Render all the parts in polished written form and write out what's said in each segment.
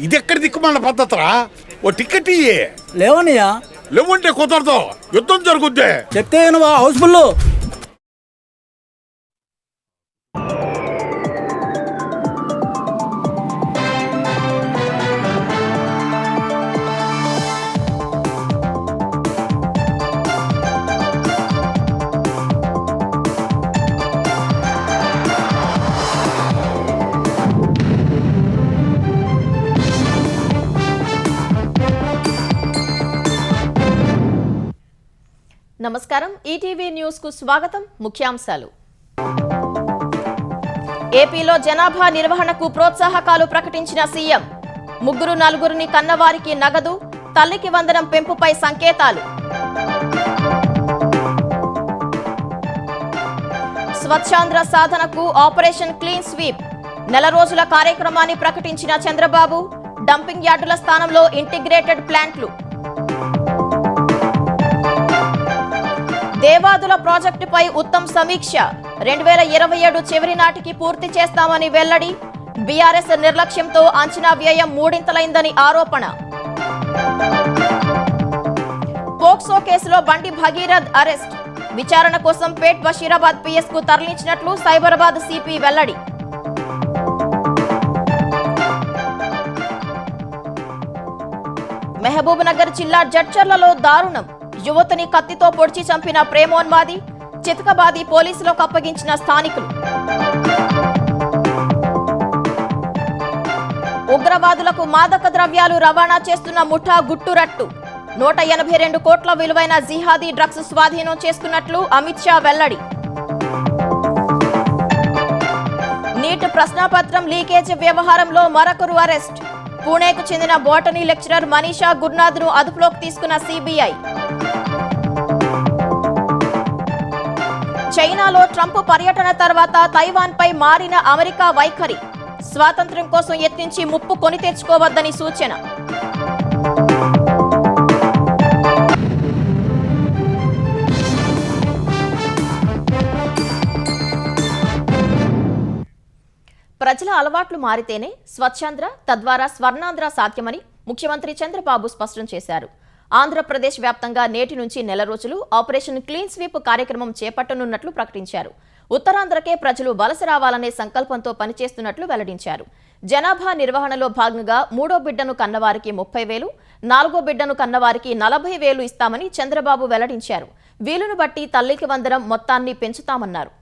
ఇది ఎక్కడ దిక్కుమాల పద్ధతిరా? ఓ టికెట్ ఇయ్యే. లేవనయ్యా. లేవంటే కుదరదు, యుద్ధం జరుగుద్ది. చెప్తే హౌస్ఫుల్. నమస్కారం, ఈటీవీ న్యూస్ కు స్వాగతం. ముఖ్యాంశాలు. ఏపీలో జనాభా నిర్వహణకు ప్రోత్సాహకాలు ప్రకటించిన సీఎం. 3-4 కన్నవారికి నగదు, తల్లికి వందనం పెంపుపై సంకేతాలు. స్వచ్ఛాంధ్ర సాధనకు ఆపరేషన్ క్లీన్ స్వీప్. నెల రోజుల కార్యక్రమాన్ని ప్రకటించిన చంద్రబాబు. డంపింగ్ యార్డుల స్థానంలో ఇంటిగ్రేటెడ్ ప్లాంట్లు. దేవాదుల ప్రాజెక్టుపై ఉత్తమ్ సమీక్ష. 2027 చివరి నాటికి పూర్తి చేస్తామని వెల్లడి. బీఆర్ఎస్ నిర్లక్ష్యంతో అంచనా వ్యయం మూడింతలైందని ఆరోపణ. పోక్సో కేసులో బండి భగీరథ్ అరెస్ట్. విచారణ కోసం పేట్ బషీరాబాద్ పిఎస్ కు తరలించినట్లు సైబరాబాద్ సిపి వెల్లడి. మహబూబ్ నగర్ జిల్లా జడ్చర్లలో దారుణం. యువతిని కత్తితో పొడిచి చంపిన ప్రేమోన్మాది. చితకబాది పోలీసులకు అప్పగించిన స్థానికులు. ఉగ్రవాదులకు మాదక ద్రవ్యాలు రవాణా చేస్తున్న ముఠా గుట్టురట్టు. 182 కోట్ల విలువైన జిహాదీ డ్రగ్స్ స్వాధీనం చేసుకున్నట్లు అమిత్ షా వెల్లడి. నీట్ ప్రశ్నాపత్రం లీకేజ్ వ్యవహారంలో మరొకరు అరెస్ట్. పూణేకు చెందిన బోటనీ లెక్చరర్ మనీషా గుర్నాథ్ ను అదుపులోకి తీసుకున్న సిబిఐ. చైనాలో ట్రంప్ పర్యటన తర్వాత తైవాన్ పై మారిన అమెరికా వైఖరి. స్వాతంత్ర్యం కోసం యత్నించి ముప్పు కొని తెచ్చుకోవద్దని సూచన. ప్రజల అలవాట్లు మారితేనే స్వచ్ఛాంధ్ర, తద్వారా స్వర్ణాంధ్ర సాధ్యమని ముఖ్యమంత్రి చంద్రబాబు స్పష్టం చేశారు. ఆంధ్రప్రదేశ్ వ్యాప్తంగా నేటి నుంచి నెల రోజులు ఆపరేషన్ క్లీన్ స్వీప్ కార్యక్రమం చేపట్టనున్నట్లు ప్రకటించారు. ఉత్తరాంధ్రకే ప్రజలు వలస రావాలనే సంకల్పంతో పనిచేస్తున్నట్లు వెల్లడించారు. జనాభా నిర్వహణలో భాగంగా 3వ బిడ్డను కన్నవారికి 30,000, 4వ బిడ్డను కన్నవారికి 40,000 ఇస్తామని చంద్రబాబు వెల్లడించారు. వీలును బట్టి తల్లికి వందనం మొత్తాన్ని పెంచుతామన్నారు.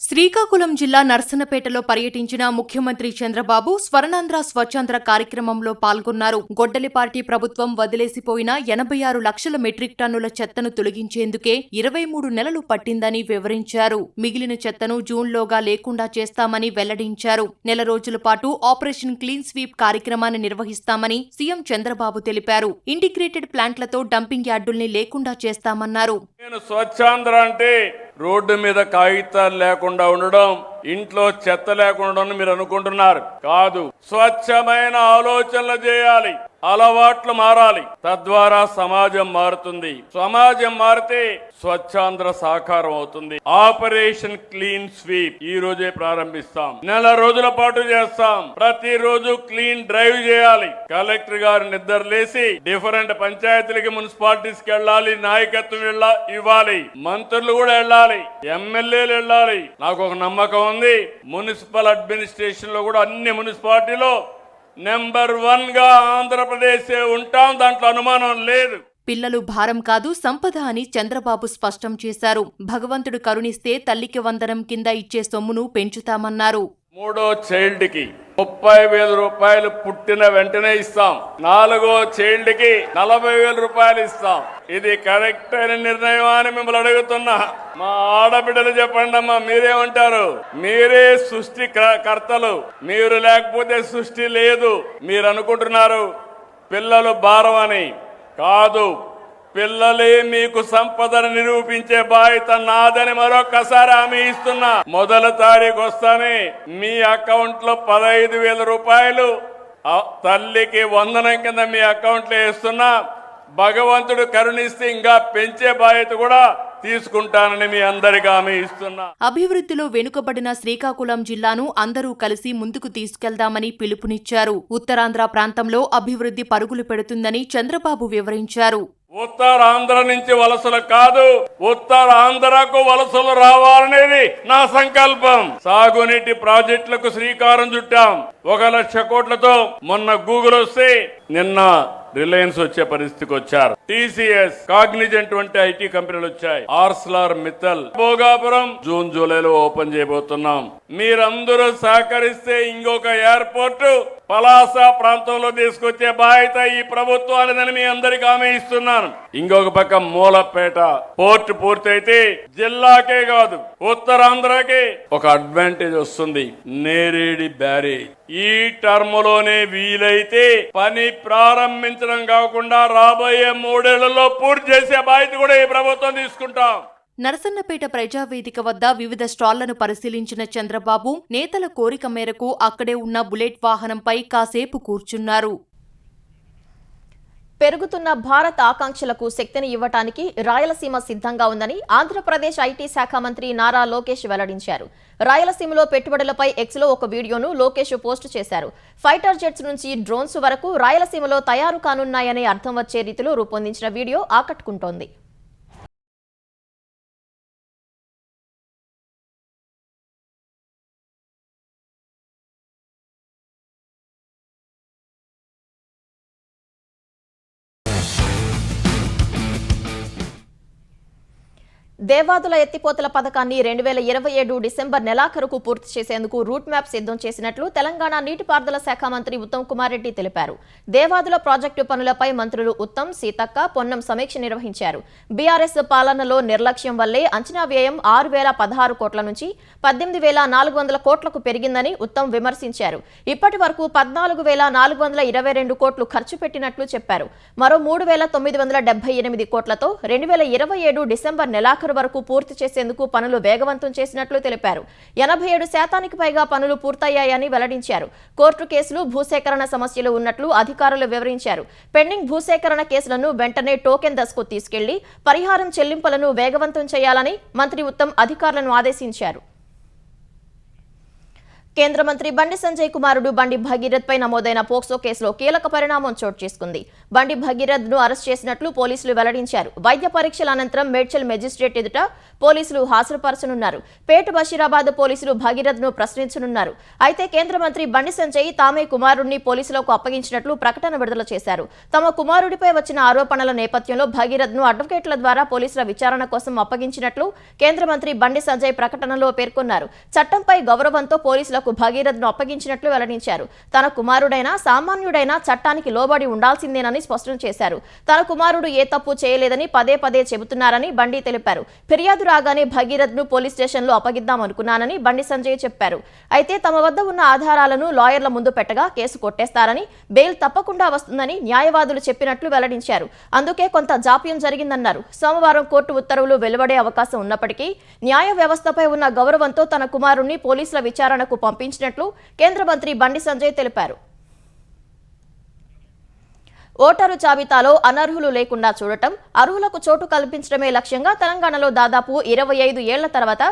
శ్రీకాకుళం జిల్లా నర్సన్నపేటలో పర్యటించిన ముఖ్యమంత్రి చంద్రబాబు స్వర్ణాంధ్ర స్వచ్ఛాంధ్ర కార్యక్రమంలో పాల్గొన్నారు. గొడ్డలిపార్టీ ప్రభుత్వం వదిలేసిపోయిన 86 లక్షల మెట్రిక్ టన్నుల చెత్తను తొలగించేందుకే 23 నెలలు పట్టిందని వివరించారు. మిగిలిన చెత్తను జూన్లోగా లేకుండా చేస్తామని వెల్లడించారు. నెల రోజుల పాటు ఆపరేషన్ క్లీన్ స్వీప్ కార్యక్రమాన్ని నిర్వహిస్తామని సీఎం చంద్రబాబు తెలిపారు. ఇంటిగ్రేటెడ్ ప్లాంట్లతో డంపింగ్ యార్డుల్ని లేకుండా చేస్తామన్నారు. స్వచ్ఛాంధ్ర అంటే రోడ్డు మీద కాగితాలు లేకుండా ఉండడం, ఇంట్లో చెత్త లేకుండా మీరు అనుకుంటున్నారు. కాదు, స్వచ్ఛమైన ఆలోచనలు చేయాలి, అలవాట్లు మారాలి. తద్వారా సమాజం మారుతుంది. సమాజం మారితే స్వచ్ఛాంధ్ర సాకారం అవుతుంది. ఆపరేషన్ క్లీన్ స్వీప్ ఈ రోజే ప్రారంభిస్తాం. నెల రోజుల పాటు చేస్తాం. ప్రతిరోజు క్లీన్ డ్రైవ్ చేయాలి. కలెక్టర్ గారు నిద్రలేసి డిఫరెంట్ పంచాయతీలకి, మున్సిపాలిటీస్ కి వెళ్ళాలి, నాయకత్వం ఇవ్వాలి, మంత్రులు కూడా వెళ్ళాలి, ఎమ్మెల్యేలు వెళ్ళాలి. నాకు ఒక నమ్మకం ఉంది, మున్సిపల్ అడ్మినిస్ట్రేషన్ లో కూడా అన్ని మున్సిపాలిటీలో నెంబర్ 1 గా ఆంధ్రప్రదేశ్ ఉంటాం. దాంట్లో అనుమానం లేదు. పిల్లలు భారం కాదు, సంపద అని చంద్రబాబు స్పష్టం చేశారు. భగవంతుడు కరుణిస్తే తల్లికి వందనం కింద ఇచ్చే సొమ్మును పెంచుతామన్నారు. 3వ చైల్డ్ కి 30,000 రూపాయలు పుట్టిన వెంటనే ఇస్తాం. 4వ చైల్డ్ కి 40,000 రూపాయలు ఇస్తాం. ఇది కరెక్ట్ అయిన నిర్ణయం అని మిమ్మల్ని అడుగుతున్నా. మా ఆడబిడ్డలు చెప్పండి అమ్మా, మీరేమంటారు? మీరే సృష్టి కర్తలు. మీరు లేకపోతే సృష్టి లేదు. మీరు అనుకుంటున్నారు పిల్లలు భారం అని. కాదు, పిల్లలే మీకు సంపదను నిరూపించే బాధ్యత నాదని మరొకసారి హామీ ఇస్తున్నా. మొదటి తారీఖు వస్తానే మీ అకౌంట్ లో 15,000 రూపాయలు తల్లికి వందనం కింద మీ అకౌంట్ లో వేస్తున్నా. భగవంతుడు కరుణిస్తే ఇంకా పెంచే బాధ్యత కూడా తీసుకుంటానని మీ అందరికీ హామీ ఇస్తున్నా. అభివృద్ధిలో వెనుకబడిన శ్రీకాకుళం జిల్లాను అందరూ కలిసి ముందుకు తీసుకెళ్దామని పిలుపునిచ్చారు. ఉత్తరాంధ్ర ప్రాంతంలో అభివృద్ధి పరుగులు పెడుతుందని చంద్రబాబు వివరించారు. ఉత్తరాంధ్ర నుంచి వలసలు కాదు, ఉత్తరాంధ్రకు వలసలు రావాలనేది నా సంకల్పం. సాగునీటి ప్రాజెక్టులకు శ్రీకారం చుట్టాం. 1 లక్ష కోట్లతో మొన్న గూగుల్ వస్తే నిన్న రిలయన్స్ వచ్చే పరిస్థితికి వచ్చారు. టీసీఎస్, కాగ్నిజెంట్ వంటి ఐటీ కంపెనీలు వచ్చాయి. ఆర్సెలర్ మిత్తల్ భోగాపురం జూన్ జూలైలో ఓపెన్ చేయబోతున్నాం. మీరందరూ సహకరిస్తే ఇంకొక ఎయిర్పోర్ట్ పలాస ప్రాంతంలో తీసుకొచ్చే బాధ్యత ఈ ప్రభుత్వానిదని మీ అందరికీ హామీ ఇస్తున్నాను. ఇంకొక పక్క మూలపేట పోర్ట్ పూర్తయితే జిల్లాకే కాదు ఉత్తరాంధ్రకి ఒక అడ్వాంటేజ్ వస్తుంది. నేరేడి బ్యారేజ్ ఈ టర్మ్ లోనే వీలైతే పని ప్రారంభించడం కాకుండా రాబోయే 3 ఏళ్లలో పూర్తి చేసే బాధ్యత కూడా ఈ ప్రభుత్వం తీసుకుంటాం. నరసన్నపేట ప్రజావేదిక వద్ద వివిధ స్టాళ్లను పరిశీలించిన చంద్రబాబు నేతల కోరిక మేరకు అక్కడే ఉన్న బుల్లెట్ వాహనంపై కాసేపు కూర్చున్నారు. పెరుగుతున్న భారత్ ఆకాంక్షలకు శక్తిని ఇవ్వటానికి రాయలసీమ సిద్ధంగా ఉందని ఆంధ్రప్రదేశ్ ఐటీ శాఖ మంత్రి నారా లోకేష్ వెల్లడించారు. రాయలసీమలో పెట్టుబడులపై ఎక్స్లో ఒక వీడియోను లోకేష్ పోస్టు చేశారు. ఫైటర్ జెట్స్ నుంచి డ్రోన్స్ వరకు రాయలసీమలో తయారు కానున్నాయనే అర్థం వచ్చే రీతిలో రూపొందించిన వీడియో ఆకట్టుకుంటోంది. దేవాదుల ఎత్తిపోతల పథకాన్ని 2027 డిసెంబర్ నెలాఖరుకు పూర్తి చేసేందుకు రూట్ మ్యాప్ సిద్ధం చేసినట్లు తెలంగాణ నీటిపారుదల శాఖ మంత్రి ఉత్తమ్ కుమార్ రెడ్డి తెలిపారు. దేవాదుల ప్రాజెక్టు పనులపై మంత్రులు ఉత్తమ్, సీతక్క, పొన్నం సమీక్ష నిర్వహించారు. బీఆర్ఎస్ పాలనలో నిర్లక్ష్యం వల్లే అంచనా వ్యయం 6,016 కోట్ల నుంచి 18,400 కోట్లకు పెరిగిందని ఉత్తమ్ విమర్శించారు. ఇప్పటి వరకు 14,422 కోట్లు ఖర్చు పెట్టినట్లు చెప్పారు. మరో 3,978 కోట్లతో 2027 డిసెంబర్ నెలాఖరు వరకు పూర్తి చేసేందుకు పనులు వేగవంతం చేసినట్లు తెలిపారు. 87% పైగా పనులు పూర్తయ్యాయని వెల్లడించారు. కోర్టు కేసులు, భూసేకరణ సమస్యలు ఉన్నట్లు అధికారులు వివరించారు. పెండింగ్ భూసేకరణ కేసులను వెంటనే టోకెన్ దశకు తీసుకెళ్లి పరిహారం చెల్లింపులను వేగవంతం చేయాలని మంత్రి ఉత్తమ్ అధికారులను ఆదేశించారు. కేంద్ర మంత్రి బండి సంజయ్ కుమారుడు బండి భగీరథ్ పై నమోదైన పోక్సో కేసులో కీలక పరిణామం చోటు చేసుకుంది. బండి భగీరథ్ ను అరెస్ట్ చేసినట్లు పోలీసులు వెల్లడించారు. వైద్య పరీక్షల అనంతరం మేడ్చల్ మెజిస్ట్రేట్ ఎదుట పోలీసులు హాజరుపరచనున్నారు. పేట బషీరాబాద్ పోలీసులు భగీరథ్ ను ప్రశ్నించనున్నారు. అయితే కేంద్ర మంత్రి బండి సంజయ్ తామే కుమారుడిని పోలీసులకు అప్పగించినట్లు ప్రకటన విడుదల చేశారు. తమ కుమారుడిపై వచ్చిన ఆరోపణల నేపథ్యంలో భగీరథ్ ను అడ్వకేట్ల ద్వారా పోలీసుల విచారణ కోసం అప్పగించినట్లు కేంద్ర మంత్రి బండి సంజయ్ ప్రకటనలో పేర్కొన్నారు. చట్టంపై గౌరవంతో పోలీసులకు భగీరథ్ ను అప్పగించినట్లు వెల్లడించారు. తన కుమారుడైనా సామాన్యుడైనా చట్టానికి లోబడి ఉండాల్సిందేనని స్పష్టం చేశారు. తన కుమారుడు ఏ తప్పు చేయలేదని పదే పదే చెబుతున్నారని బండి తెలిపారు. ఫిర్యాదు రాగానే భగీరథ్ ను పోలీస్ స్టేషన్లో అప్పగిద్దామనుకున్నానని బండి సంజయ్ చెప్పారు. అయితే తమ వద్ద ఉన్న ఆధారాలను లాయర్ల ముందు పెట్టగా కేసు కొట్టేస్తారని, బెయిల్ తప్పకుండా వస్తుందని న్యాయవాదులు చెప్పినట్లు వెల్లడించారు. అందుకే కొంత జాప్యం జరిగిందన్నారు. సోమవారం కోర్టు ఉత్తర్వులు వెలువడే అవకాశం ఉన్నప్పటికీ న్యాయ వ్యవస్థపై ఉన్న గౌరవంతో తన కుమారుణ్ణి పోలీసుల విచారణకు పంపించినట్లు కేంద్ర మంత్రి బండి సంజయ్ తెలిపారు. ఓటరు జాబితాలో అనర్హులు లేకుండా చూడటం, అర్హులకు చోటు కల్పించడమే లక్ష్యంగా తెలంగాణలో దాదాపు 25 ఏళ్ల తర్వాత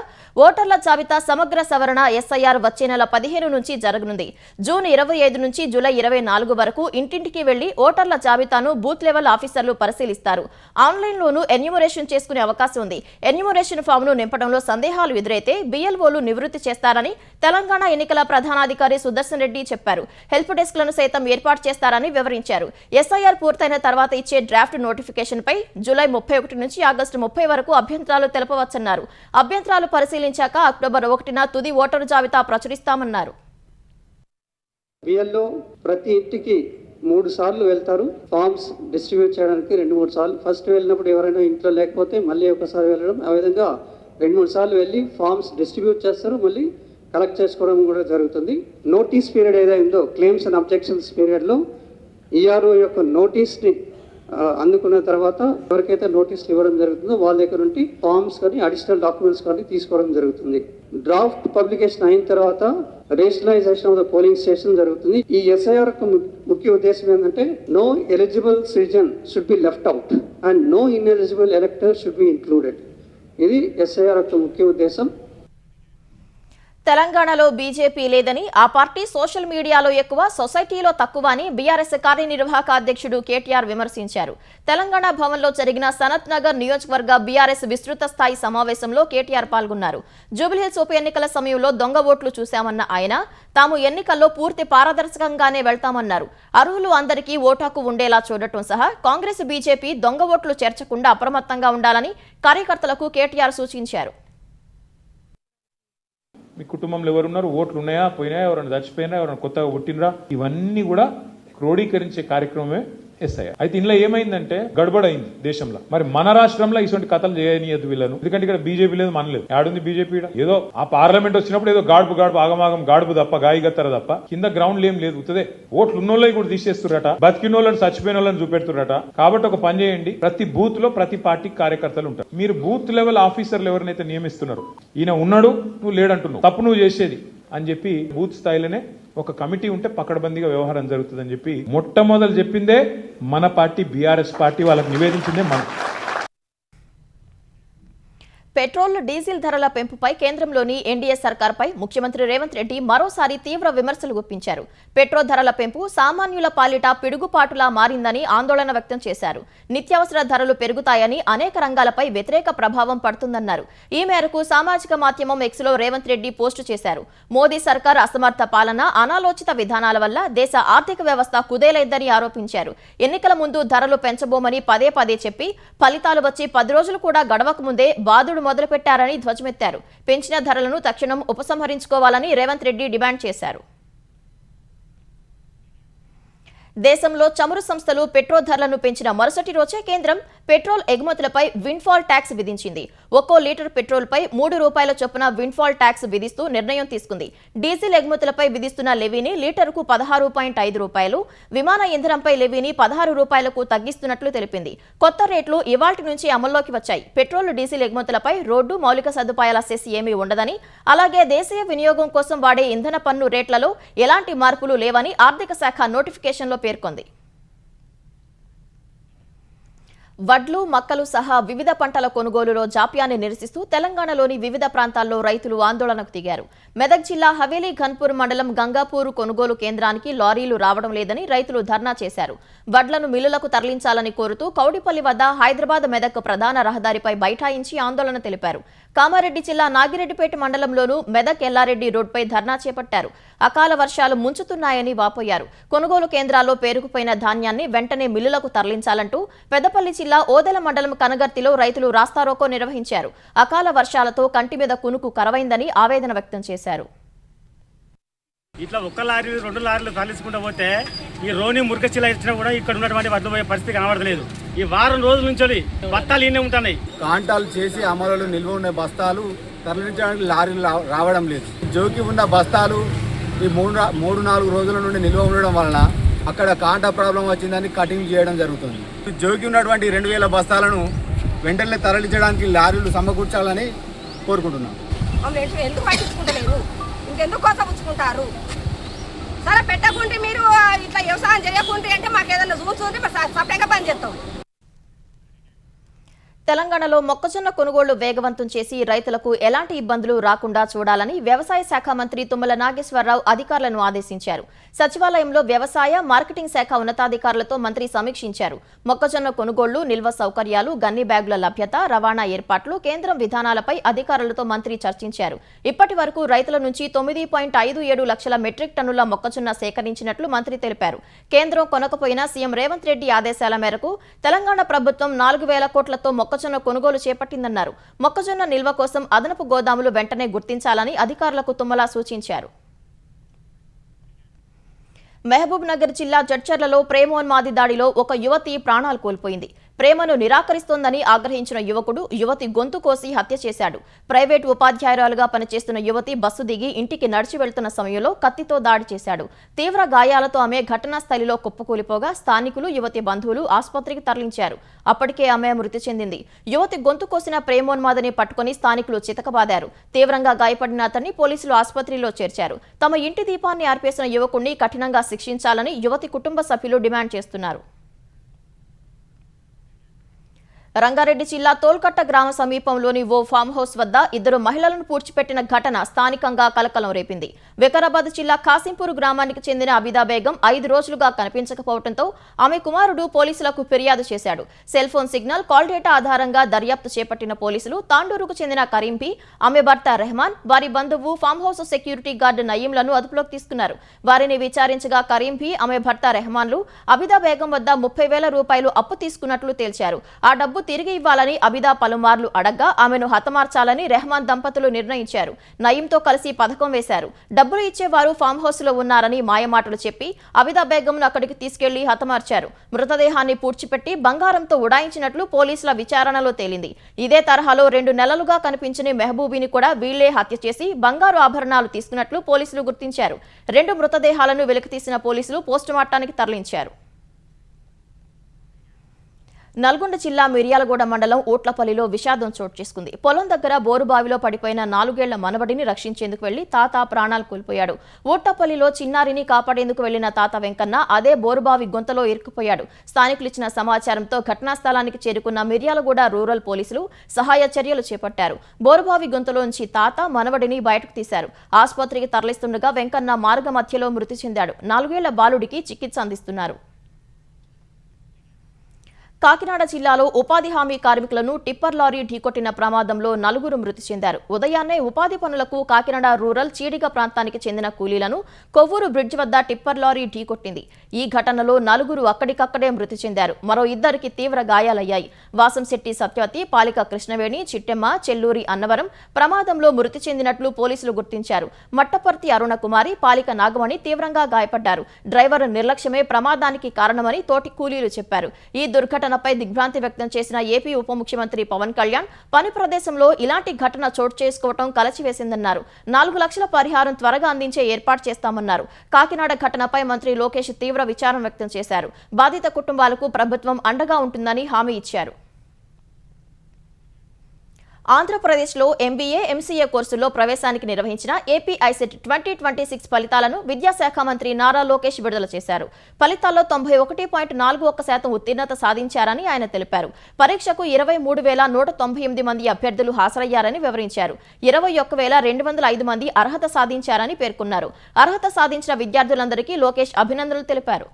ఓటర్ల జాబితా సమగ్ర సవరణ ఎస్ఐఆర్ వచ్చే నెల 15 నుంచి జరగనుంది. జూన్ 25 నుంచి జూలై 24 వరకు ఇంటింటికి వెళ్లి ఓటర్ల జాబితాను బూత్ లెవెల్ ఆఫీసర్లు పరిశీలిస్తారు. ఆన్లైన్లోనూ ఎన్యూమరేషన్ చేసుకునే అవకాశం ఉంది. ఎన్యూమరేషన్ ఫామ్ను నింపడంలో సందేహాలు ఎదురైతే బిఎల్ఓలు నివృత్తి చేస్తారని తెలంగాణ ఎన్నికల ప్రధానాధికారి సుదర్శన్ రెడ్డి చెప్పారు. హెల్ప్ డెస్క్లను సైతం ఏర్పాటు చేస్తారని వివరించారు. ఎస్ఐఆర్ పూర్తయిన తర్వాత ఇచ్చే డ్రాఫ్ట్ నోటిఫికేషన్ పై జూలై 31 నుంచి ఆగస్టు 30 వరకు అభ్యంతరాలు తెలపవచ్చన్నారు. అభ్యంతరాలు పరిశీలించాక అక్టోబర్ 1న తుది ఓటరు జాబితా ప్రచురిస్తామన్నారు. బిఎల్ఓ ప్రతి ఇంటికి 3 సార్లు వెళ్తారు. ఫామ్స్ డిస్ట్రిబ్యూట్ చేయడానికి 2-3 సార్లు. ఫస్ట్ వెళ్ళినప్పుడు ఎవరైనా ఇంట్లో లేకపోతే మళ్ళీ ఒకసారి వెళ్ళడం, ఆ విధంగా 2-3 సార్లు వెళ్ళి ఫామ్స్ డిస్ట్రిబ్యూట్ చేస్తారు. మళ్ళీ కలెక్ట్ చేసుకోవడం కూడా జరుగుతుంది. నోటీస్ పీరియడ్ ఏదైందో క్లెయిమ్స్ అండ్ అబ్జెక్షన్స్ పీరియడ్లో ఈఆర్ఓ యొక్క నోటీస్ని అందుకున్న తర్వాత ఎవరికైతే నోటీసులు ఇవ్వడం జరుగుతుందో వాళ్ళ దగ్గర నుండి ఫామ్స్ కానీ అడిషనల్ డాక్యుమెంట్స్ కానీ తీసుకోవడం జరుగుతుంది. డ్రాఫ్ట్ పబ్లికేషన్ అయిన తర్వాత rationalisation of the polling station జరుగుతుంది. ఈ ఎస్ఐఆర్ యొక్క ముఖ్య ఉద్దేశం ఏంటంటే no eligible citizen should be left out and no ineligible elector should be included. ఇది ఎస్ఐఆర్ యొక్క ముఖ్య ఉద్దేశం. తెలంగాణలో బీజేపీ లేదని, ఆ పార్టీ సోషల్ మీడియాలో ఎక్కువ, సొసైటీలో తక్కువ అని బీఆర్ఎస్ కార్యనిర్వాహక అధ్యక్షుడు కేటీఆర్ విమర్శించారు. తెలంగాణ భవన్లో జరిగిన సనత్ నగర్ నియోజకవర్గ బీఆర్ఎస్ విస్తృత స్థాయి సమావేశంలో కేటీఆర్ పాల్గొన్నారు. జూబ్లీహిల్స్ ఉప ఎన్నికల సమయంలో దొంగ ఓట్లు చూశామన్న ఆయన తాము ఎన్నికల్లో పూర్తి పారదర్శకంగానే వెళ్తామన్నారు. అర్హులు అందరికీ ఓటాకు ఉండేలా చూడటం సహా కాంగ్రెస్ బీజేపీ దొంగ ఓట్లు చేర్చకుండా అప్రమత్తంగా ఉండాలని కార్యకర్తలకు కేటీఆర్ సూచించారు. మీ కుటుంబంలో ఎవరున్నారు, ఓట్లు ఉన్నాయా, పోయినాయా, ఎవరైనా చచ్చిపోయినా, ఎవరైనా కొత్తగా పుట్టినరా, ఇవన్నీ కూడా క్రోడీకరించే కార్యక్రమమే ఎస్ఐఆర్. అయితే ఇందులో ఏమైందంటే గడబడైంది దేశంలో. మరి మన రాష్ట్రంలో ఇటువంటి కథలు చేయనీయద్దు వీళ్ళను. ఎందుకంటే ఇక్కడ బీజేపీ లేదు, మనలేదు. ఆడుంది బీజేపీ. ఏదో ఆ పార్లమెంట్ వచ్చినప్పుడు ఏదో గాడుపు ఆగమాగం గాడుపు తప్ప గాయగత్తర తప్ప కింద గ్రౌండ్ ఏం లేదు. ఉత్తదే ఓట్లు ఉన్నోళ్ళవి కూడా తీసేస్తురట, బతికిన వాళ్ళని చచ్చిపోయిన వాళ్ళని చూపెడుతురట. కాబట్టి ఒక పని చేయండి, ప్రతి బూత్ లో ప్రతి పార్టీ కార్యకర్తలు ఉంటారు. మీరు బూత్ లెవెల్ ఆఫీసర్లు ఎవరినైతే నియమిస్తున్నారు, ఈయన ఉన్నాడు నువ్వు లేడంటున్నావు, తప్పు నువ్వు చేసేది అని చెప్పి బూత్ స్థాయిలోనే ఒక కమిటీ ఉంటే పకడ్బందీగా వ్యవహారం జరుగుతుందని చెప్పి మొట్టమొదలు చెప్పిందే మన పార్టీ బీఆర్ఎస్ పార్టీ, వాళ్ళకి నివేదించిందే మనం. పెట్రోల్, డీజిల్ ధరల పెంపుపై కేంద్రంలోని ఎన్డీఏ సర్కార్పై ముఖ్యమంత్రి రేవంత్ రెడ్డి మరోసారి తీవ్ర విమర్శలు గుప్పించారు. పెట్రోల్ ధరల పెంపు సామాన్యుల పాలిట పిడుగుపాటులా మారిందని ఆందోళన వ్యక్తం చేశారు. నిత్యావసర ధరలు పెరుగుతాయని, అనేక రంగాలపై వ్యతిరేక ప్రభావం పడుతుందన్నారు. ఈ మేరకు సామాజిక మాధ్యమం ఎక్స్లో రేవంత్ రెడ్డి పోస్టు చేశారు. మోదీ సర్కార్ అసమర్థ పాలన, అనాలోచిత విధానాల వల్ల దేశ ఆర్థిక వ్యవస్థ కుదేలైందని ఆరోపించారు. ఎన్నికల ముందు ధరలు పెంచబోమని పదే పదే చెప్పి ఫలితాలు వచ్చి 10 రోజులు కూడా గడవక ముందే బాదుడు మొదలుపెట్టారని ధ్వజమెత్తారు. పెంచిన ధరలను తక్షణం ఉపసంహరించుకోవాలని రేవంత్ రెడ్డి డిమాండ్ చేశారు. దేశంలో చమురు సంస్థలు పెట్రోల్ ధరలను పెంచిన మరుసటి రోజే కేంద్రం పెట్రోల్ ఎగుమతులపై విండ్ఫాల్ ట్యాక్స్ విధించింది. ఒక్కో లీటర్ పెట్రోల్పై ₹3 చొప్పున విండ్ఫాల్ ట్యాక్స్ విధిస్తూ నిర్ణయం తీసుకుంది. డీజిల్ ఎగుమతులపై విధిస్తున్న లెవీని లీటరుకు ₹16.5, విమాన ఇంధనంపై లెవీని ₹16కు తగ్గిస్తున్నట్లు తెలిపింది. కొత్త రేట్లు ఇవాల్టి నుంచి అమల్లోకి వచ్చాయి. పెట్రోల్, డీజిల్ ఎగుమతులపై రోడ్డు, మౌలిక సదుపాయాల సెస్ ఏమీ ఉండదని, అలాగే దేశీయ వినియోగం కోసం వాడే ఇంధన పన్ను రేట్లలో ఎలాంటి మార్పులు లేవని ఆర్థిక శాఖ నోటిఫికేషన్లో పేర్కొంది. వడ్లు, మక్కలు సహా వివిధ పంటల కొనుగోలులో జాప్యాన్ని నిరసిస్తూ తెలంగాణలోని వివిధ ప్రాంతాల్లో రైతులు ఆందోళనకు దిగారు. మెదక్ జిల్లా హవేలీ ఘన్పూర్ మండలం గంగాపూర్ కొనుగోలు కేంద్రానికి లారీలు రావడం లేదని రైతులు ధర్నా చేశారు. వడ్లను మిల్లులకు తరలించాలని కోరుతూ కౌడిపల్లి వద్ద హైదరాబాద్ మెదక్ ప్రధాన రహదారిపై బైఠాయించి ఆందోళన తెలిపారు. కామారెడ్డి జిల్లా నాగిరెడ్డిపేట మండలంలోనూ మెదక్ ఎల్లారెడ్డి రోడ్డుపై ధర్నా చేపట్టారు. అకాల వర్షాలు ముంచుతున్నాయని వాపోయారు. కొనుగోలు కేంద్రాల్లో పేరుకుపోయిన ధాన్యాన్ని వెంటనే మిల్లులకు తరలించాలంటూ పెద్దపల్లి జిల్లా ఓదెల మండలం కనగర్తిలో రైతులు రాస్తారోకో నిర్వహించారు. అకాల వర్షాలతో కంటి మీద కునుకు కరవైందని ఆవేదన వ్యక్తం చేశారు. ఇట్లా 1 లారీ 2 లారీలు తరలించుకుంటూ పోతే ఈ రోని మురికచిలా ఇచ్చినా కూడా ఇక్కడ ఉన్నటువంటి వడ్లు పోయే పరిస్థితి కనబడలేదు. ఈ వారం రోజుల నుంచి బత్తాలు ఈయనే ఉంటున్నాయి. కాంటాలు చేసి అమలులో నిల్వ ఉన్న బస్తాలు తరలించడానికి లారీలు రావడం లేదు. జోకి ఉన్న బస్తాలు ఈ 3-4 రోజుల నుండి నిల్వ ఉండడం వలన అక్కడ కాంటా ప్రాబ్లం వచ్చిందని కటింగ్ చేయడం జరుగుతుంది. జోకి ఉన్నటువంటి 2000 బస్తాలను వెంటనే తరలించడానికి లారీలు సమకూర్చాలని కోరుకుంటున్నాం. ఎందుకు పట్టించుకుంటలేరు, ఇంకెందుకు కోసం ఉంచుకుంటారు? సరే పెట్టకుంటే మీరు ఇట్లా వ్యవసాయం చేయకుంటే అంటే మాకు ఏదైనా చూస్తుంటే సపరేట్గా పని చేస్తాం. తెలంగాణలో మొక్కజొన్న కొనుగోళ్లు వేగవంతం చేసి రైతులకు ఎలాంటి ఇబ్బందులు రాకుండా చూడాలని వ్యవసాయ శాఖ మంత్రి తుమ్మల నాగేశ్వరరావు అధికారులను ఆదేశించారు. సచివాలయంలో వ్యవసాయ, మార్కెటింగ్ శాఖ ఉన్నతాధికారులతో మంత్రి సమీక్షించారు. మొక్కజొన్న కొనుగోళ్లు, నిల్వ సౌకర్యాలు, గన్ని బ్యాగుల లభ్యత, రవాణా ఏర్పాట్లు, కేంద్రం విధానాలపై అధికారులతో మంత్రి చర్చించారు. ఇప్పటి వరకు రైతుల నుంచి 9.57 లక్షల మెట్రిక్ టన్నుల మొక్కజొన్న సేకరించినట్లు మంత్రి తెలిపారు. కేంద్రం కొనకపోయినా సీఎం రేవంత్ రెడ్డి ఆదేశాల మేరకు తెలంగాణ ప్రభుత్వం 4,000 కోట్లతో మొక్కజొన్న కొనుగోలు చేపట్టిందన్నారు. మొక్కజొన్న నిల్వ కోసం అదనపు గోదాములు వెంటనే గుర్తించాలని అధికారులకు తుమ్మల సూచించారు. మహబూబ్ నగర్ జిల్లా జడ్చర్లలో ప్రేమోన్మాది దాడిలో ఒక యువతి ప్రాణాలు కోల్పోయింది. ప్రేమను నిరాకరిస్తోందని ఆగ్రహించిన యువకుడు యువతి గొంతు కోసి హత్య చేశాడు. ప్రైవేటు ఉపాధ్యాయురాలుగా పనిచేస్తున్న యువతి బస్సు దిగి ఇంటికి నడిచి వెళ్తున్న సమయంలో కత్తితో దాడి చేశాడు. తీవ్ర గాయాలతో ఆమె ఘటనా స్థలిలో కుప్పకూలిపోగా స్థానికులు, యువతి బంధువులు ఆసుపత్రికి తరలించారు. అప్పటికే ఆమె మృతి చెందింది. యువతి గొంతు కోసిన ప్రేమోన్మాదని పట్టుకుని స్థానికులు చితకబాదారు. తీవ్రంగా గాయపడిన అతన్ని పోలీసులు ఆసుపత్రిలో చేర్చారు. తమ ఇంటి దీపాన్ని ఆర్పేసిన యువకుడిని కఠినంగా శిక్షించాలని యువతి కుటుంబ సభ్యులు డిమాండ్ చేస్తున్నారు. రంగారెడ్డి జిల్లా తోల్కట్ట గ్రామ సమీపంలోని ఓ ఫామ్ హౌస్ వద్ద ఇద్దరు మహిళలను పూడ్చిపెట్టిన ఘటన స్థానికంగా కలకలం రేపింది. వికారాబాద్ జిల్లా కాసింపూర్ గ్రామానికి చెందిన అబిదా బేగం 5 రోజులుగా కనిపించకపోవడంతో ఆమె కుమారుడు పోలీసులకు ఫిర్యాదు చేశాడు. Cell phone signal, call data ఆధారంగా దర్యాప్తు చేపట్టిన పోలీసులు తాండూరుకు చెందిన కరీంపీ, ఆమె భర్త రెహమాన్, వారి బంధువు ఫామ్ హౌస్ సెక్యూరిటీ గార్డు నయీంలను అదుపులోకి తీసుకున్నారు. వారిని విచారించగా కరీంపీ, ఆమె భర్త రెహమాన్లు అబిదా బేగం వద్ద 30,000 రూపాయలు అప్పు తీసుకున్నట్లు తేల్చారు. ఆ డబ్బు తిరిగి ఇవ్వాలని అబిదా పలుమార్లు అడగ్గా ఆమెను హతమార్చాలని రెహమాన్ దంపతులు నిర్ణయించారు. నయీంతో కలిసి పథకం వేశారు. డబ్బులు ఇచ్చేవారు ఫామ్ హౌస్ లో ఉన్నారని మాయమాటలు చెప్పి అబిదా బేగంను అక్కడికి తీసుకెళ్లి హతమార్చారు. మృతదేహాన్ని పూడ్చిపెట్టి బంగారంతో ఉడాయించినట్లు పోలీసుల విచారణలో తేలింది. ఇదే తరహాలో 2 నెలలుగా కనిపించని మెహబూబీని కూడా వీళ్లే హత్య చేసి బంగారు ఆభరణాలు తీసుకున్నట్లు పోలీసులు గుర్తించారు. 2 మృతదేహాలను వెలికితీసిన పోలీసులు పోస్టుమార్టానికి తరలించారు. నల్గొండ జిల్లా మిర్యాలగూడ మండలం ఓట్లపల్లిలో విషాదం చోటు చేసుకుంది. పొలం దగ్గర బోరుబావిలో పడిపోయిన 4 ఏళ్ల మనవడిని రక్షించేందుకు వెళ్లి తాత ప్రాణాలు కోల్పోయాడు. ఓట్లపల్లిలో చిన్నారిని కాపాడేందుకు వెళ్లిన తాత వెంకన్న అదే బోరుబావి గొంతలో ఇరుక్కుపోయాడు. స్థానికులు ఇచ్చిన సమాచారంతో ఘటనా స్థలానికి చేరుకున్న మిర్యాలగూడ రూరల్ పోలీసులు సహాయ చర్యలు చేపట్టారు. బోరుబావి గొంతులోంచి తాత, మనవడిని బయటకు తీశారు. ఆసుపత్రికి తరలిస్తుండగా వెంకన్న మార్గ మధ్యలో మృతి చెందాడు. 4 ఏళ్ల బాలుడికి చికిత్స అందిస్తున్నారు. కాకినాడ జిల్లాలో ఉపాధి హామీ కార్మికులను టిప్పర్ లారీ ఢీకొట్టిన ప్రమాదంలో 4 మృతి చెందారు. ఉదయాన్నే ఉపాధి పనులకు కాకినాడ రూరల్ చీడిగ ప్రాంతానికి చెందిన కూలీలను కొవ్వూరు బ్రిడ్జ్ వద్ద టిప్పర్ లారీ ఢీకొట్టింది. ఈ ఘటనలో 4 అక్కడికక్కడే మృతి చెందారు. మరో 2 తీవ్ర గాయాలయ్యాయి. వాసంశెట్టి సత్యవతి, పాలిక కృష్ణవేణి, చిట్టెమ్మ, చెల్లూరి అన్నవరం ప్రమాదంలో మృతి చెందినట్లు పోలీసులు గుర్తించారు. మట్టపర్తి అరుణకుమారి, పాలిక నాగమణి తీవ్రంగా గాయపడ్డారు. డ్రైవర్ నిర్లక్ష్యమే ప్రమాదానికి కారణమని తోటి కూలీలు చెప్పారు. ఈ దుర్ఘటనపై దిగ్భ్రాంతి వ్యక్తం చేసిన ఏపీ ఉప ముఖ్యమంత్రి పవన్ కళ్యాణ్ పని ప్రదేశంలో ఇలాంటి ఘటన చోటు చేసుకోవడం కలచివేసిందన్నారు. 4 లక్షల పరిహారం త్వరగా అందించే ఏర్పాటు చేస్తామన్నారు. కాకినాడ ఘటనపై మంత్రి లోకేష్ తీవ్ర విచారం వ్యక్తం చేశారు. బాధిత కుటుంబాలకు ప్రభుత్వం అండగా ఉంటుందని హామీ ఇచ్చారు. ఆంధ్రప్రదేశ్లో ఎంబీఏ, ఎంసీఏ కోర్సుల్లో ప్రవేశానికి నిర్వహించిన ఏపీ ఐసెట్ 2026 ఫలితాలను విద్యాశాఖ మంత్రి నారా లోకేష్ విడుదల చేశారు. ఫలితాల్లో 91.41% ఉత్తీర్ణత సాధించారని ఆయన తెలిపారు. పరీక్షకు 23,198 మంది అభ్యర్థులు హాజరయ్యారని వివరించారు. 21,205 మంది అర్హత సాధించారని పేర్కొన్నారు. అర్హత సాధించిన విద్యార్థులందరికీ లోకేష్ అభినందనలు తెలిపారు.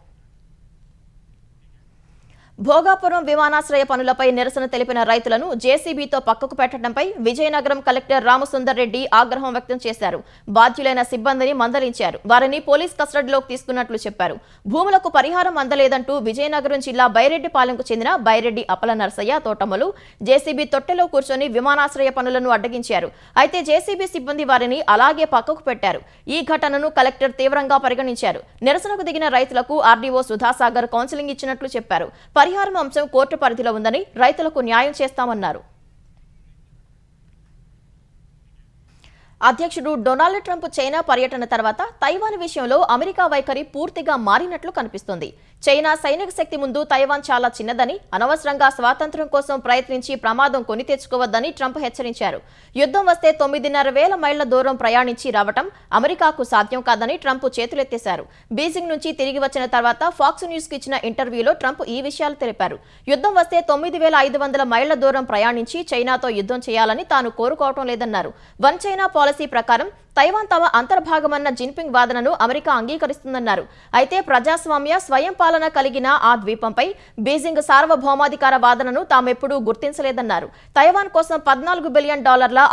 భోగాపురం విమానాశ్రయ పనులపై నిరసన తెలిపిన రైతులను జేసీబీతో పక్కకు పెట్టడంపై విజయనగరం కలెక్టర్ రామసుందర్ రెడ్డి ఆగ్రహం వ్యక్తం చేశారు. బాధ్యులైన సిబ్బందిని మందలించారు. వారిని పోలీస్ కస్టడీలోకి తీసుకున్నట్లు చెప్పారు. భూములకు పరిహారం అందలేదంటూ విజయనగరం జిల్లా బైరెడ్డిపాలెంకు చెందిన బైరెడ్డి అప్పల నరసయ్య, తోటమ్మలు జేసీబీ తొట్టెలో కూర్చొని విమానాశ్రయ పనులను అడ్డగించారు. అయితే జేసీబీ సిబ్బంది వారిని అలాగే పక్కకు పెట్టారు. ఈ ఘటనను కలెక్టర్ తీవ్రంగా పరిగణించారు. నిరసనకు దిగిన రైతులకు ఆర్డీఓ సుధాసాగర్ కౌన్సిలింగ్ ఇచ్చినట్లు చెప్పారు. పరిహారం అంశం కోర్టు పరిధిలో ఉందని, రైతులకు న్యాయం చేస్తామన్నారు. అధ్యక్షుడు డొనాల్డ్ ట్రంప్ చైనా పర్యటన తర్వాత తైవాన్ విషయంలో అమెరికా వైఖరి పూర్తిగా మారినట్లు కనిపిస్తోంది. చైనా సైనిక శక్తి ముందు తైవాన్ చాలా చిన్నదని, అనవసరంగా స్వాతంత్ర్యం కోసం ప్రయత్నించి ప్రమాదం కొని తెచ్చుకోవద్దని ట్రంప్ హెచ్చరించారు. యుద్ధం వస్తే 9,500 మైళ్ల దూరం ప్రయాణించి రావటం అమెరికాకు సాధ్యం కాదని ట్రంప్ చేతులెత్తేశారు. బీజింగ్ నుంచి తిరిగి వచ్చిన తర్వాత ఫాక్స్ న్యూస్ కు ఇచ్చిన ఇంటర్వ్యూలో ట్రంప్ ఈ విషయాలు తెలిపారు. యుద్ధం వస్తే 9,500 మైళ్ల దూరం ప్రయాణించి చైనాతో యుద్ధం చేయాలని తాను కోరుకోవటం లేదన్నారు. వన్ చైనా పాలసీ ప్రకారం తైవాన్ తమ అంతర్భాగమన్న జిన్పింగ్ వాదనను అమెరికా అంగీకరిస్తుందన్నారు. అయితే ప్రజాస్వామ్య, స్వయం పాలన కలిగిన ఆ ద్వీపంపై బీజింగ్ సార్వభౌమాధికార వాదనను తామెప్పుడూ గుర్తించలేదన్నారు. తైవాన్ కోసం $14 బిలియన్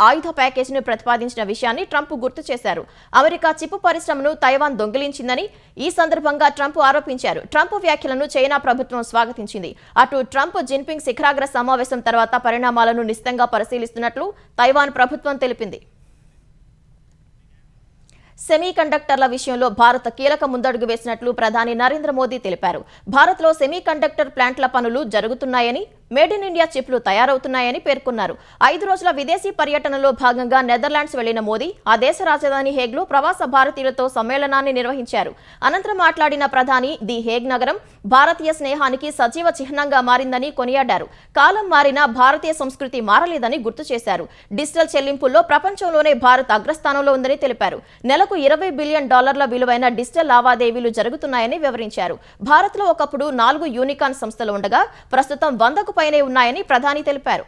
ఆయుధ ప్యాకేజీని ప్రతిపాదించిన విషయాన్ని ట్రంప్ గుర్తు చేశారు. అమెరికా చిప్ పరిశ్రమను తైవాన్ దొంగిలించిందని ఈ సందర్భంగా ట్రంప్ ఆరోపించారు. ట్రంప్ వ్యాఖ్యలను చైనా ప్రభుత్వం స్వాగతించింది. అటు ట్రంప్, జిన్పింగ్ శిఖరాగ్ర సమావేశం తర్వాత పరిణామాలను నిశితంగా పరిశీలిస్తున్నట్లు తైవాన్ ప్రభుత్వం తెలిపింది. సెమీ కండక్టర్ల విషయంలో భారత్ కీలక ముందడుగు వేసినట్లు ప్రధాని నరేంద్ర మోదీ తెలిపారు. భారత్లో సెమీ కండక్టర్ ప్లాంట్ల పనులు జరుగుతున్నాయని, మేడ్ ఇన్ ఇండియా చిప్లు తయారవుతున్నాయని పేర్కొన్నారు. 5 రోజుల విదేశీ పర్యటనలో భాగంగా నెదర్లాండ్స్ వెళ్లిన మోదీ ఆ దేశ రాజధాని హేగ్లో ప్రవాస భారతీయులతో సమ్మేళనాన్ని నిర్వహించారు. అనంతరం మాట్లాడిన ప్రధాని ది హేగ్ నగరం భారతీయ స్నేహానికి సజీవ చిహ్నంగా మారిందని కొనియాడారు. కాలం మారినా భారతీయ సంస్కృతి మారలేదని గుర్తు చేశారు. డిజిటల్ చెల్లింపుల్లో ప్రపంచంలోనే భారత్ అగ్రస్థానంలో ఉందని తెలిపారు. నెలకు $20 బిలియన్ విలువైన డిజిటల్ లావాదేవీలు జరుగుతున్నాయని వివరించారు. భారత్లో ఒకప్పుడు 4 యూనికార్న్ సంస్థలు ఉండగా ప్రస్తుతం 100కు పైనే ఉన్నాయని ప్రధాని తెలిపారు.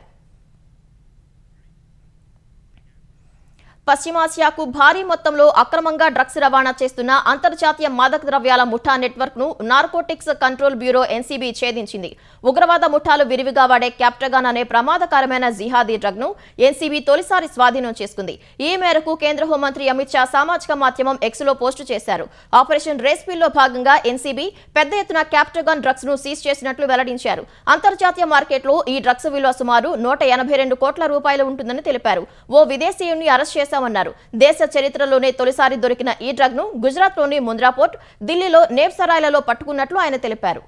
పశ్చిమాసియాకు భారీ మొత్తంలో అక్రమంగా డ్రగ్స్ రవాణా చేస్తున్న అంతర్జాతీయ మాదక ద్రవ్యాల ముఠా నెట్వర్క్ ను నార్కోటిక్స్ కంట్రోల్ బ్యూరో ఎన్సీబీ ఛేదించింది. ఉగ్రవాద ముఠాలు విరివిగా వాడే క్యాప్టగాన్ అనే ప్రమాదకరమైన జిహాదీ డ్రగ్ ను ఎన్సీబీ తొలిసారి స్వాధీనం చేసుకుంది. ఈ మేరకు కేంద్ర హోంమంత్రి అమిత్ షా సామాజిక మాధ్యమం ఎక్స్ లో పోస్టు చేశారు. ఆపరేషన్ రేస్పిల్ లో భాగంగా ఎన్సీబీ పెద్ద ఎత్తున క్యాప్టగాన్ డ్రగ్స్ ను సీజ్ చేసినట్లు వెల్లడించారు. అంతర్జాతీయ మార్కెట్లో ఈ డ్రగ్స్ విలువ సుమారు 182 కోట్ల రూపాయలు ఉంటుందని తెలిపారు. ఓ విదేశీయుడిని అరెస్ట్ చేశామన్నారు. దేశ చరిత్రలోనే తొలిసారి దొరికిన ఈ డ్రగ్ ను గుజరాత్ లోని ముంద్రా పోర్ట్, ఢిల్లీలో నేప్సరాయ్లలో పట్టుకున్నట్లు ఆయన తెలిపారు.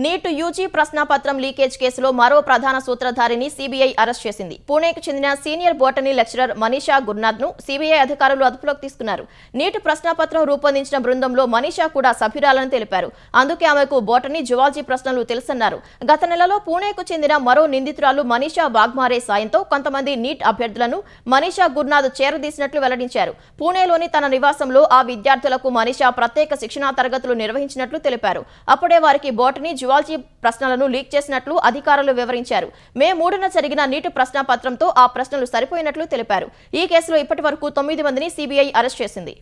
నీట్ యూజీ ప్రశ్నాపత్రం లీకేజ్ కేసులో మరో ప్రధాన సూత్రధారిని సీబీఐ అరెస్ట్ చేసింది. పూణేకు చెందిన senior botany lecturer Manisha Gurnath ను సీబీఐ అధికారులు అదుపులోకి తీసుకున్నారు. నీట్ ప్రశ్నాపత్రం రూపొందించిన బృందంలో మనీషా కూడా సభ్యురాలని తెలిపారు. అందుకే ఆమెకు బోటనీ, జువాలజీ ప్రశ్నలు తెలుసన్నారు. గత నెలలో పూణేకు చెందిన మరో నిందితురాలు మనీషా వాగ్మారే సాయంతో కొంతమంది నీట్ అభ్యర్థులను మనీషా గుర్నాథ్ చేరదీసినట్లు వెల్లడించారు. పూణేలోని తన నివాసంలో ఆ విద్యార్థులకు మనీషా ప్రత్యేక శిక్షణా తరగతులు నిర్వహించినట్లు తెలిపారు. అప్పుడే వారికి బోటనీ, జువాలజీ ప్రశ్నలను లీక్ చేసినట్లు అధికారులు వివరించారు. మే 3న జరిగిన నీటి ప్రశ్నాపత్రంతో ఆ ప్రశ్నలు సరిపోయినట్లు తెలిపారు. ఈ కేసులో ఇప్పటి వరకు 9 మందిని సీబీఐ అరెస్ట్ చేసింది.